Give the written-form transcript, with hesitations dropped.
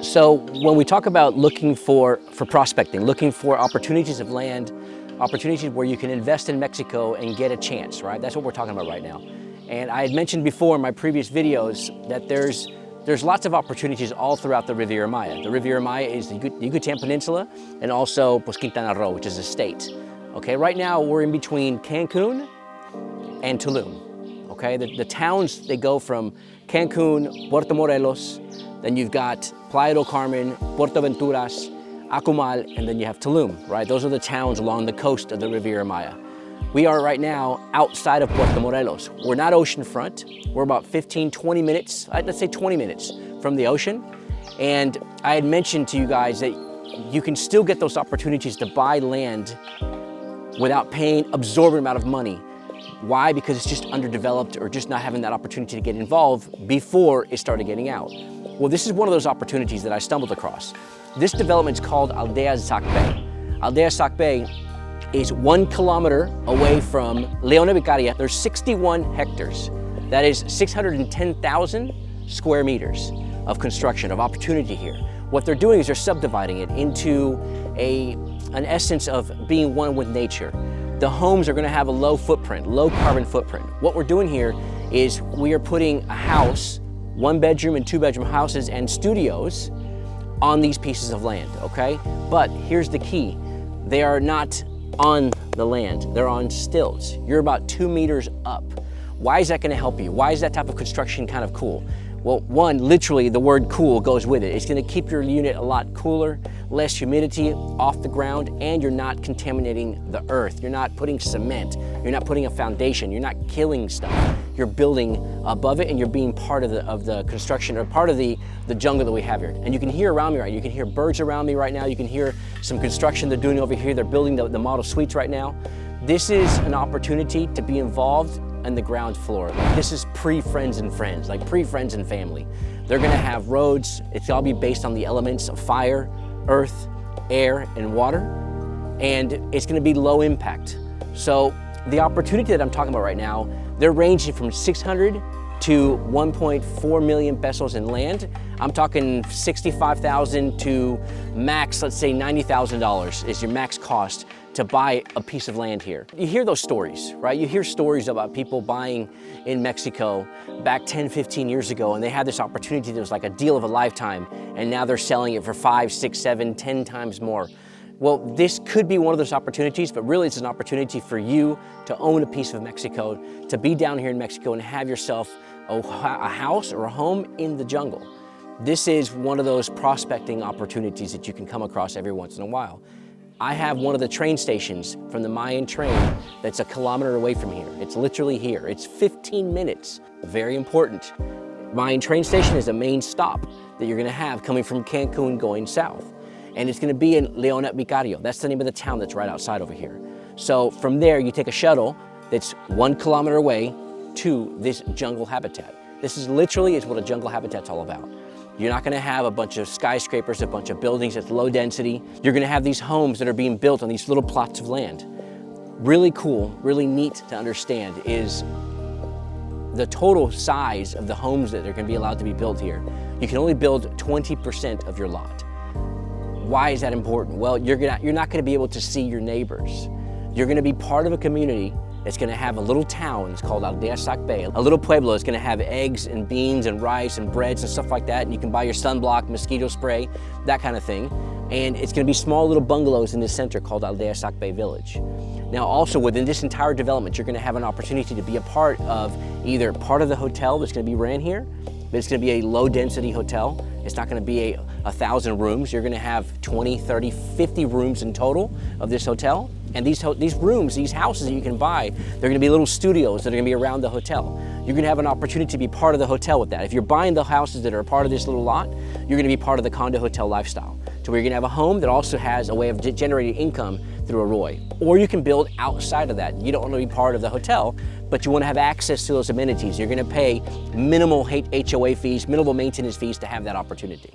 So when we talk about looking for prospecting, looking for opportunities of land, opportunities where you can invest in Mexico and get a chance, right? That's what we're talking about right now. And I had mentioned before in my previous videos that there's lots of opportunities all throughout the Riviera Maya. The Riviera Maya is the Yucatán Peninsula and also Quintana Roo, which is a state. Okay, right now we're in between Cancun and Tulum. Okay, the towns, they go from Cancun, Puerto Morelos, then you've got Playa del Carmen, Puerto Venturas, Akumal, and then you have Tulum, right? Those are the towns along the coast of the Riviera Maya. We are right now outside of Puerto Morelos. We're not oceanfront. We're about 15, 20 minutes, let's say 20 minutes from the ocean. And I had mentioned to you guys that you can still get those opportunities to buy land without paying absorbent amount of money. Why? Because it's just underdeveloped or just not having that opportunity to get involved before it started getting out. Well, this is one of those opportunities that I stumbled across. This development is called Aldea Sacbé. Aldea Sacbé is 1 kilometer away from Leona Vicario. There's 61 hectares. That is 610,000 square meters of construction, of opportunity here. What they're doing is they're subdividing it into an essence of being one with nature. The homes are gonna have a low footprint, low carbon footprint. What we're doing here is we are putting a house, 1-bedroom and 2-bedroom houses and studios on these pieces of land, okay? But here's the key. They are not on the land, they're on stilts. You're about 2 meters up. Why is that gonna help you? Why is that type of construction kind of cool? Well, one, literally the word cool goes with it. It's gonna keep your unit a lot cooler, less humidity off the ground, and you're not contaminating the earth. You're not putting cement, you're not putting a foundation, you're not killing stuff. You're building above it and you're being part of the construction or part of the jungle that we have here. And you can hear around me, right? You can hear birds around me right now. You can hear some construction they're doing over here. They're building the model suites right now. This is an opportunity to be involved on the ground floor. Like, this is pre-friends and friends, like pre-friends and family. They're gonna have roads. It's all be based on the elements of fire, earth, air, and water. And it's gonna be low impact. So the opportunity that I'm talking about right now, they're ranging from 600 to 1.4 million pesos in land. I'm talking 65,000 to max, let's say $90,000 is your max cost to buy a piece of land here. You hear those stories, right? You hear stories about people buying in Mexico back 10, 15 years ago, and they had this opportunity that was like a deal of a lifetime, and now they're selling it for 5, 6, 7, 10 times more. Well, this could be one of those opportunities, but really it's an opportunity for you to own a piece of Mexico, to be down here in Mexico and have yourself a house or a home in the jungle. This is one of those prospecting opportunities that you can come across every once in a while. I have one of the train stations from the Mayan train that's 1 kilometer away from here. It's literally here. It's 15 minutes. Very important. Mayan train station is a main stop that you're gonna have coming from Cancun going south. And it's gonna be in Leona Vicario. That's the name of the town that's right outside over here. So from there, you take a shuttle that's 1 kilometer away to this jungle habitat. This is literally what a jungle habitat's all about. You're not gonna have a bunch of skyscrapers, a bunch of buildings that's low density. You're gonna have these homes that are being built on these little plots of land. Really cool, really neat to understand is the total size of the homes that are gonna be allowed to be built here. You can only build 20% of your lot. Why is that important? Well, you're not gonna be able to see your neighbors. You're gonna be part of a community that's gonna have a little town. It's called Aldea Sacbé. A little pueblo is gonna have eggs and beans and rice and breads and stuff like that. And you can buy your sunblock, mosquito spray, that kind of thing. And it's gonna be small little bungalows in the center called Aldea Sacbé Village. Now also within this entire development, you're gonna have an opportunity to be a part of either part of the hotel that's gonna be ran here, but it's gonna be a low density hotel. It's not gonna be 1,000 rooms. You're gonna have 20, 30, 50 rooms in total of this hotel. And these rooms, these houses that you can buy, they're gonna be little studios that are gonna be around the hotel. You're gonna have an opportunity to be part of the hotel with that. If you're buying the houses that are a part of this little lot, you're gonna be part of the condo hotel lifestyle. So where you're gonna have a home that also has a way of generating income through a ROI. Or you can build outside of that. You don't wanna be part of the hotel, but you wanna have access to those amenities. You're gonna pay minimal HOA fees, minimal maintenance fees to have that opportunity.